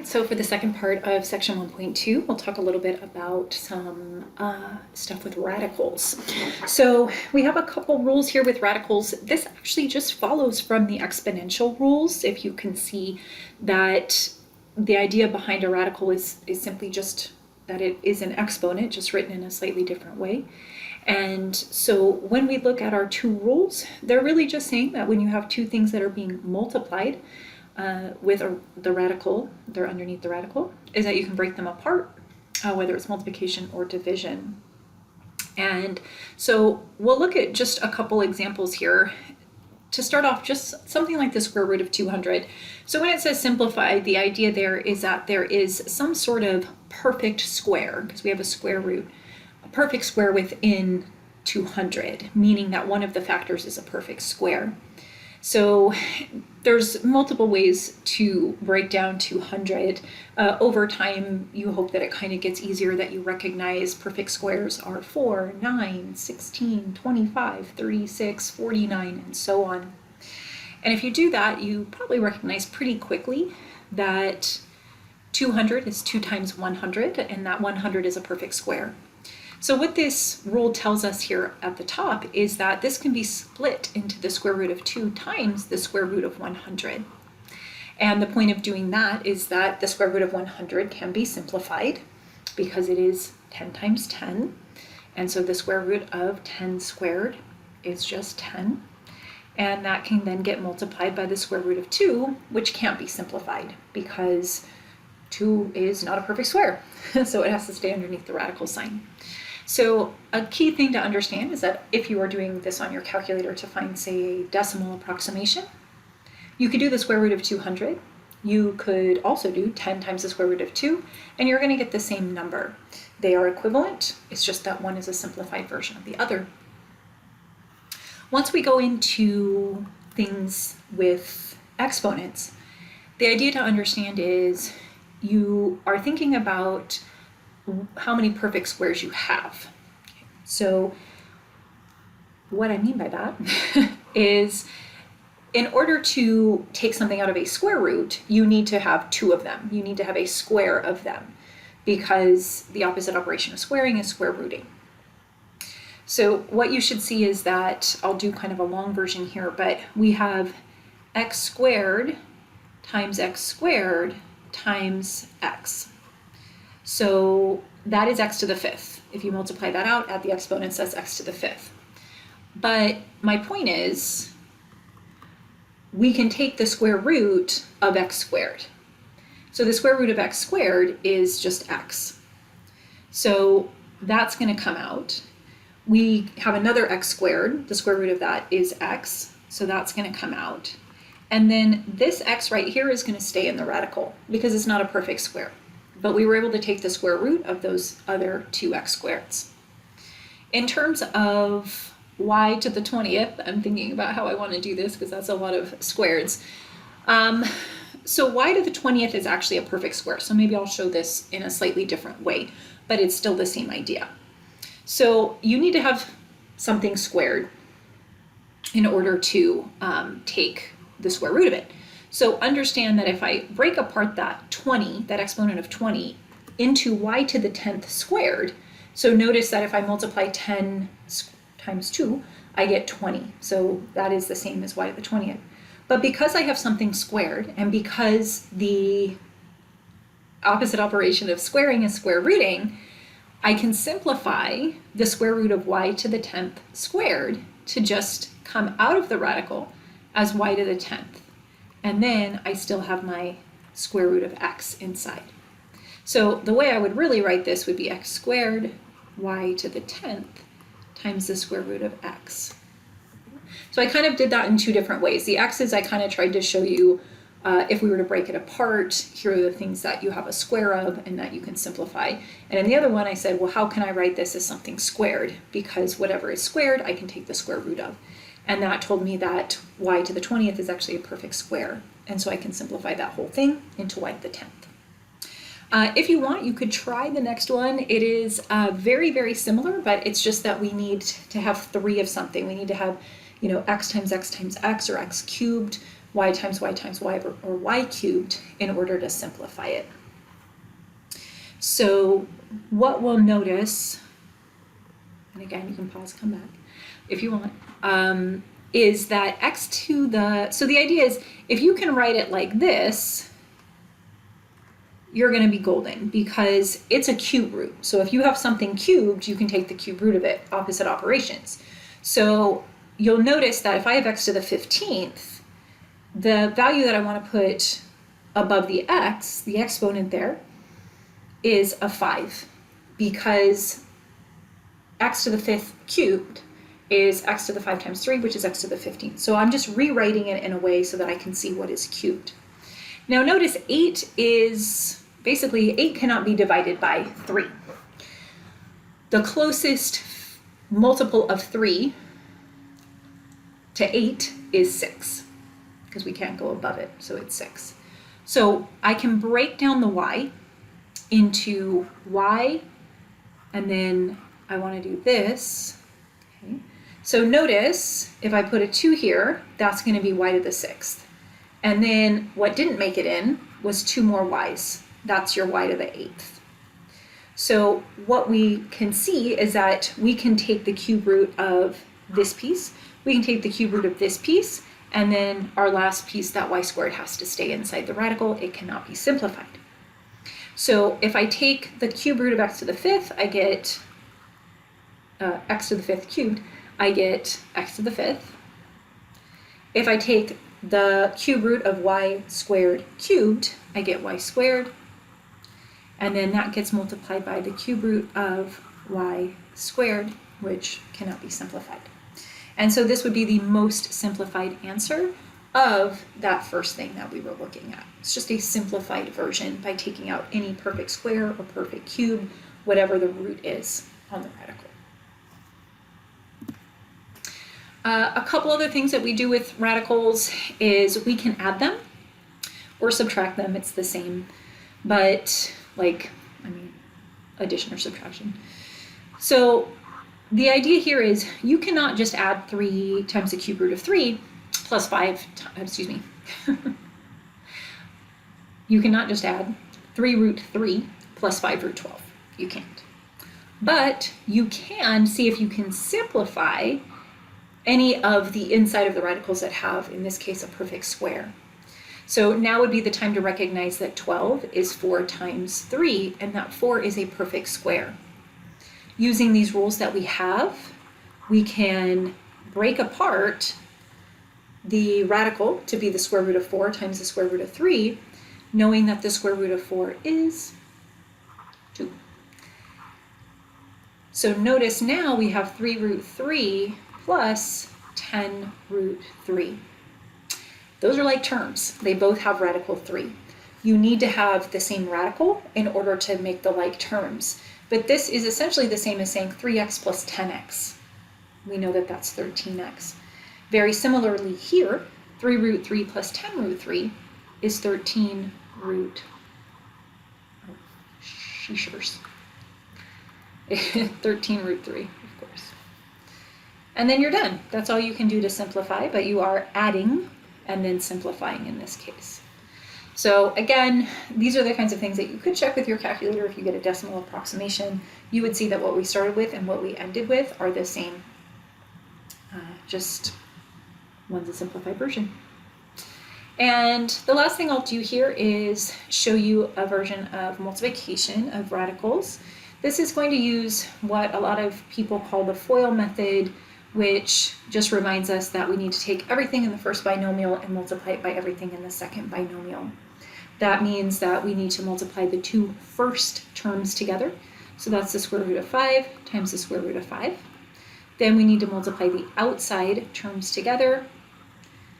right, so for the second part of section 1.2, we'll talk a little bit about some stuff with radicals. So we have a couple rules here with radicals. This actually just follows from the exponential rules. If you can see that the idea behind a radical is simply just that it is an exponent, just written in a slightly different way. And so when we look at our two rules, they're really just saying that when you have two things that are being multiplied, with the radical, they're underneath the radical, is that you can break them apart, whether it's multiplication or division. And so we'll look at just a couple examples here. To start off, just something like the square root of 200. So when it says simplify, the idea there is that there is some sort of perfect square, because we have a square root, a perfect square within 200, meaning that one of the factors is a perfect square. So there's multiple ways to break down 200. Over time, you hope that it kind of gets easier, that you recognize perfect squares are 4, 9, 16, 25, 36, 49, and so on. And if you do that, you probably recognize pretty quickly that 200 is 2 times 100, and that 100 is a perfect square. So what this rule tells us here at the top is that this can be split into the square root of 2 times the square root of 100. And the point of doing that is that the square root of 100 can be simplified because it is 10 times 10. And so the square root of 10 squared is just 10. And that can then get multiplied by the square root of 2, which can't be simplified because 2 is not a perfect square. So it has to stay underneath the radical sign. So a key thing to understand is that if you are doing this on your calculator to find, say, a decimal approximation, you could do the square root of 200. You could also do 10 times the square root of 2, and you're going to get the same number. They are equivalent. It's just that one is a simplified version of the other. Once we go into things with exponents, the idea to understand is you are thinking about how many perfect squares you have. So what I mean by that is in order to take something out of a square root, you need to have 2 of them. You need to have a square of them because the opposite operation of squaring is square rooting. So what you should see is that, I'll do kind of a long version here, but we have x squared times x times x. So that is x to the 5th. If you multiply that out, add the exponents, that's x to the 5th. But my point is, we can take the square root of x squared. So the square root of x squared is just x. So that's going to come out. We have another x squared. The square root of that is x. So that's going to come out. And then this x right here is going to stay in the radical because it's not a perfect square. But we were able to take the square root of those other 2x squareds. In terms of y to the 20th, I'm thinking about how I want to do this because that's a lot of squareds. So y to the 20th is actually a perfect square. So maybe I'll show this in a slightly different way, but it's still the same idea. So you need to have something squared in order to take the square root of it. So understand that if I break apart that 20, that exponent of 20, into y to the 10th squared, so notice that if I multiply 10 times 2, I get 20. So that is the same as y to the 20th. But because I have something squared, and because the opposite operation of squaring is square rooting, I can simplify the square root of y to the 10th squared to just come out of the radical as y to the 10th. And then I still have my square root of x inside. So the way I would really write this would be x squared y to the 10th times the square root of x. So I kind of did that in 2 different ways. The x's I kind of tried to show you if we were to break it apart, here are the things that you have a square of and that you can simplify. And in the other one I said, well, how can I write this as something squared? Because whatever is squared, I can take the square root of. And that told me that y to the 20th is actually a perfect square. And so I can simplify that whole thing into y to the 10th. If you want, you could try the next one. It is very, very similar, but it's just that we need to have 3 of something. We need to have, x times x times x, or x cubed, y times y times y, or y cubed, in order to simplify it. So what we'll notice, and again, you can pause, come back if you want, is that x to the, so the idea is if you can write it like this, you're going to be golden because it's a cube root. So if you have something cubed, you can take the cube root of it, opposite operations. So you'll notice that if I have x to the 15th, the value that I want to put above the x, the exponent there, is a 5, because x to the 5th cubed is x to the 5 times 3, which is x to the 15th. So I'm just rewriting it in a way so that I can see what is cubed. Now notice 8 is, basically 8 cannot be divided by 3. The closest multiple of 3 to 8 is 6, because we can't go above it, so it's 6. So I can break down the y into y, and then I want to do this. Okay. So notice if I put a 2 here, that's going to be y to the 6th. And then what didn't make it in was 2 more y's. That's your y to the 8th. So what we can see is that we can take the cube root of this piece, we can take the cube root of this piece, and then our last piece, that y squared, has to stay inside the radical. It cannot be simplified. So if I take the cube root of x to the 5th, I get x to the 5th cubed, I get x to the 5th. If I take the cube root of y squared cubed, I get y squared. And then that gets multiplied by the cube root of y squared, which cannot be simplified. And so this would be the most simplified answer of that first thing that we were looking at. It's just a simplified version by taking out any perfect square or perfect cube, whatever the root is on the radical. A couple other things that we do with radicals is we can add them or subtract them. It's the same, but addition or subtraction. So the idea here is you cannot just add 3 times the cube root of 3 plus 5, you cannot just add 3 root 3 plus 5 root 12. You can't. But you can see if you can simplify any of the inside of the radicals that have, in this case, a perfect square. So now would be the time to recognize that 12 is 4 times 3, and that 4 is a perfect square. Using these rules that we have, we can break apart the radical to be the square root of 4 times the square root of 3, knowing that the square root of 4 is 2. So notice now we have 3 root 3 plus 10 root 3. Those are like terms. They both have radical 3. You need to have the same radical in order to make the like terms. But this is essentially the same as saying 3x plus 10x. We know that that's 13x. Very similarly here, 3 root 3 plus 10 root 3 is 13 root, sheeshers. 13 root 3, of course. And then you're done. That's all you can do to simplify, but you are adding and then simplifying in this case. So again, these are the kinds of things that you could check with your calculator if you get a decimal approximation. You would see that what we started with and what we ended with are the same. Just one's a simplified version. And the last thing I'll do here is show you a version of multiplication of radicals. This is going to use what a lot of people call the FOIL method, which just reminds us that we need to take everything in the first binomial and multiply it by everything in the second binomial. That means that we need to multiply the 2 first terms together. So that's the square root of 5 times the square root of 5. Then we need to multiply the outside terms together.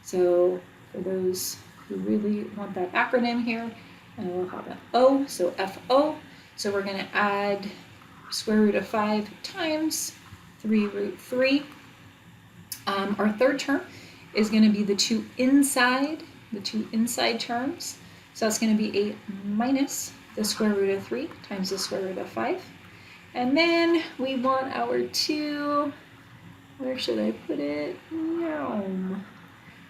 So for those who really want that acronym here, we'll have an O, so FO. So we're going to add square root of 5 times 3 root 3. Our third term is going to be the two inside terms. So that's going to be a minus the square root of 3 times the square root of 5. And then we want our 2, where should I put it?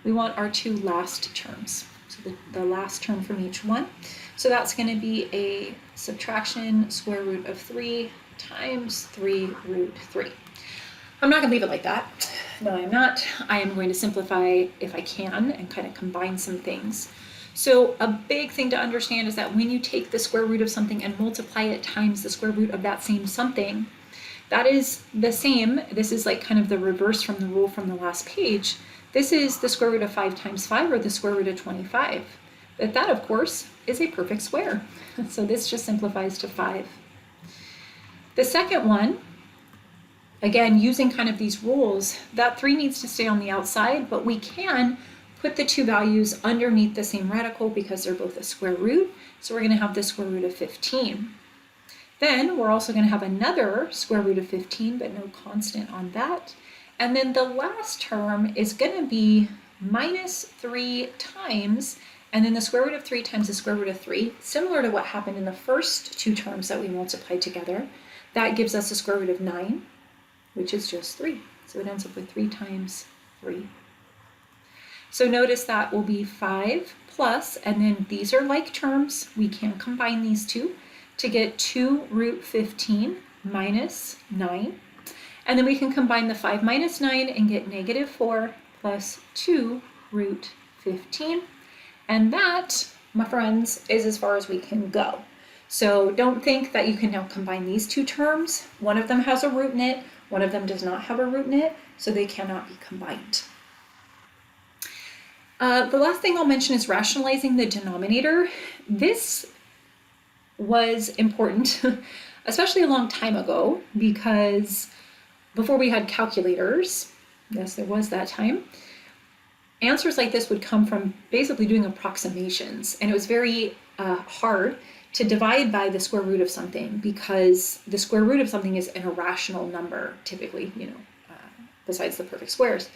we want our two last terms. So the last term from each one. So that's going to be a subtraction square root of 3 times 3 root 3. I'm not going to leave it like that. No, I'm not. I am going to simplify if I can and kind of combine some things. So a big thing to understand is that when you take the square root of something and multiply it times the square root of that same something, that is the same. This is like kind of the reverse from the rule from the last page. This is the square root of 5 times 5, or the square root of 25. But that, of course, is a perfect square. So this just simplifies to 5. The second one, again, using kind of these rules, that 3 needs to stay on the outside, but we can put the two values underneath the same radical because they're both a square root. So we're going to have the square root of 15. Then we're also going to have another square root of 15, but no constant on that. And then the last term is going to be minus 3 times, and then the square root of 3 times the square root of 3, similar to what happened in the first two terms that we multiplied together. That gives us a square root of 9, which is just 3. So it ends up with 3 times 3. So notice that will be 5 plus, and then these are like terms. We can combine these two to get 2 root 15 minus 9. And then we can combine the 5 minus 9 and get negative 4 plus 2 root 15. And that, my friends, is as far as we can go. So don't think that you can now combine these two terms. One of them has a root in it, one of them does not have a root in it, so they cannot be combined. The last thing I'll mention is rationalizing the denominator. This was important, especially a long time ago, because before we had calculators, yes, there was that time, answers like this would come from basically doing approximations, and it was very hard to divide by the square root of something because the square root of something is an irrational number, typically, besides the perfect squares.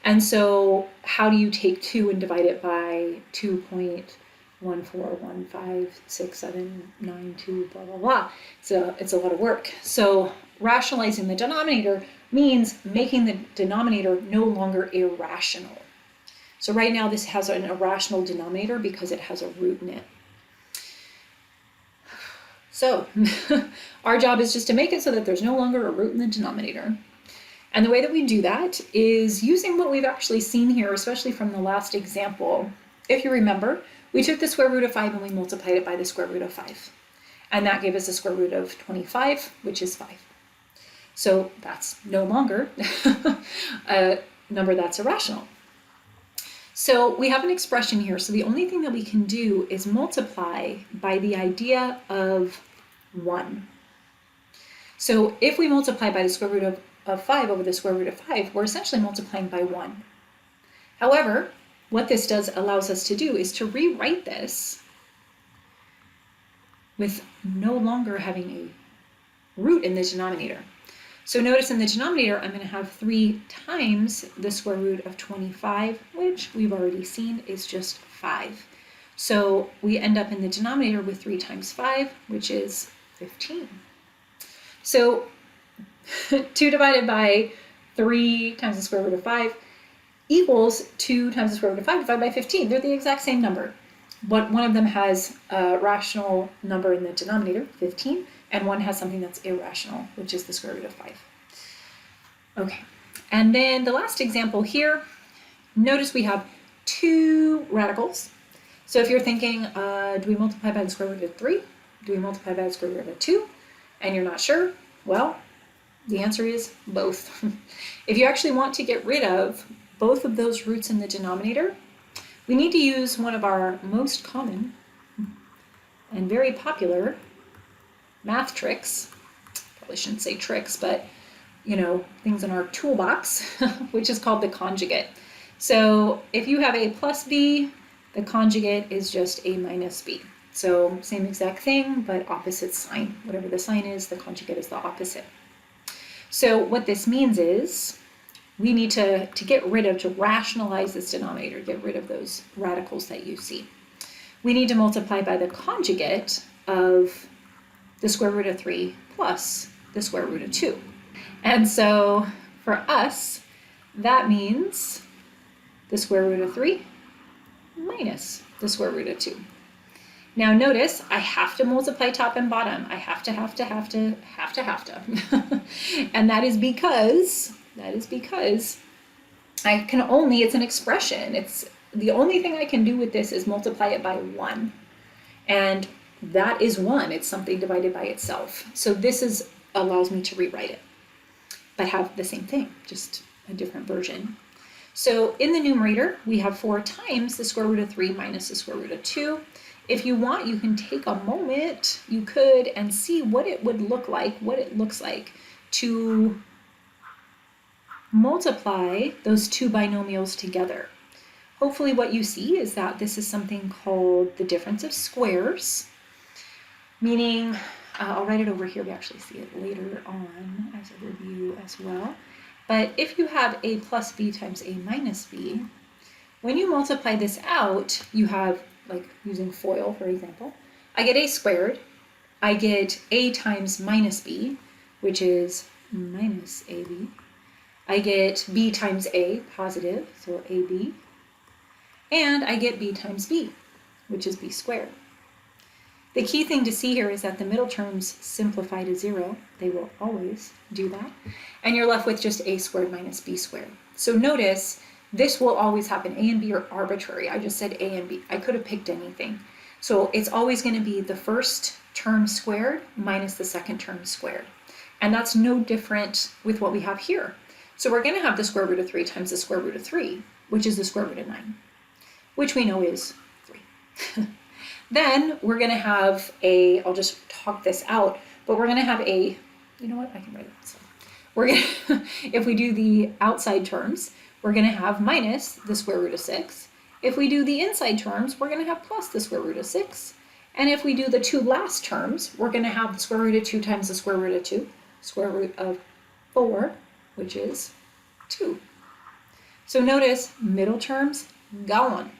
And so how do you take 2 and divide it by 2.14156792, blah, blah, blah. So it's a lot of work. So rationalizing the denominator means making the denominator no longer irrational. So right now this has an irrational denominator because it has a root in it. So our job is just to make it so that there's no longer a root in the denominator. And the way that we do that is using what we've actually seen here, especially from the last example. If you remember, we took the square root of 5 and we multiplied it by the square root of 5. And that gave us a square root of 25, which is 5. So that's no longer a number that's irrational. So we have an expression here. So the only thing that we can do is multiply by the idea of 1. So if we multiply by the square root of 5 over the square root of 5, we're essentially multiplying by 1. However, what this allows us to do is to rewrite this with no longer having a root in the denominator. So notice in the denominator, I'm going to have 3 times the square root of 25, which we've already seen is just 5. So we end up in the denominator with 3 times 5, which is 15. So 2 divided by 3 times the square root of 5 equals 2 times the square root of 5 divided by 15. They're the exact same number. But one of them has a rational number in the denominator, 15, and one has something that's irrational, which is the square root of 5. Okay, and then the last example here, notice we have 2 radicals. So if you're thinking, do we multiply by the square root of 3? Do we multiply by the square root of 2? And you're not sure, well, the answer is both. If you actually want to get rid of both of those roots in the denominator, we need to use one of our most common and very popular math tricks. Probably shouldn't say tricks, but things in our toolbox, which is called the conjugate. So if you have a plus b, the conjugate is just a minus b. So same exact thing, but opposite sign. Whatever the sign is, the conjugate is the opposite. So what this means is we need to rationalize this denominator, get rid of those radicals that you see. We need to multiply by the conjugate of the square root of 3 plus the square root of 2. And so for us, that means the square root of 3 minus the square root of 2. Now notice I have to multiply top and bottom. I have to. And that is because I can only, it's an expression. It's the only thing I can do with this is multiply it by 1. And that is 1. It's something divided by itself. So this allows me to rewrite it, but have the same thing, just a different version. So in the numerator, we have 4 times the square root of 3 minus the square root of 2. If you want, you can take a moment, you could, and see what it would look like, what it looks like to multiply those two binomials together. Hopefully what you see is that this is something called the difference of squares, meaning, I'll write it over here, we actually see it later on as a review as well. But if you have a plus b times a minus b, when you multiply this out, you have, like using FOIL, for example, I get a squared, I get a times minus b, which is minus ab. I get b times a, positive, so ab. And I get b times b, which is b squared. The key thing to see here is that the middle terms simplify to 0. They will always do that. And you're left with just a squared minus b squared. So notice, this will always happen. A and b are arbitrary. I just said a and b. I could have picked anything. So it's always going to be the first term squared minus the second term squared. And that's no different with what we have here. So we're going to have the square root of 3 times the square root of 3, which is the square root of 9, which we know is 3. Then we're going to have I'll just talk this out, but we're going to have you know what, I can write it this way. We're going to, if we do the outside terms, we're going to have minus the square root of 6. If we do the inside terms, we're going to have plus the square root of 6. And if we do the two last terms, we're going to have the square root of 2 times the square root of 2, square root of 4, which is 2. So notice, middle terms gone.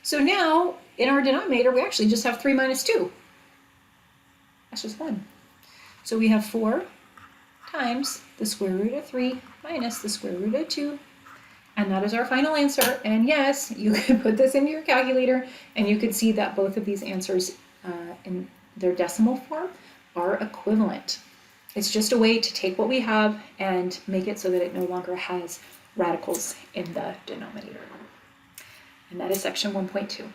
So now, in our denominator, we actually just have 3 minus 2. That's just 1. So we have 4 times the square root of 3 minus the square root of 2. And that is our final answer. And yes, you could put this into your calculator, and you could see that both of these answers in their decimal form are equivalent. It's just a way to take what we have and make it so that it no longer has radicals in the denominator. And that is section 1.2.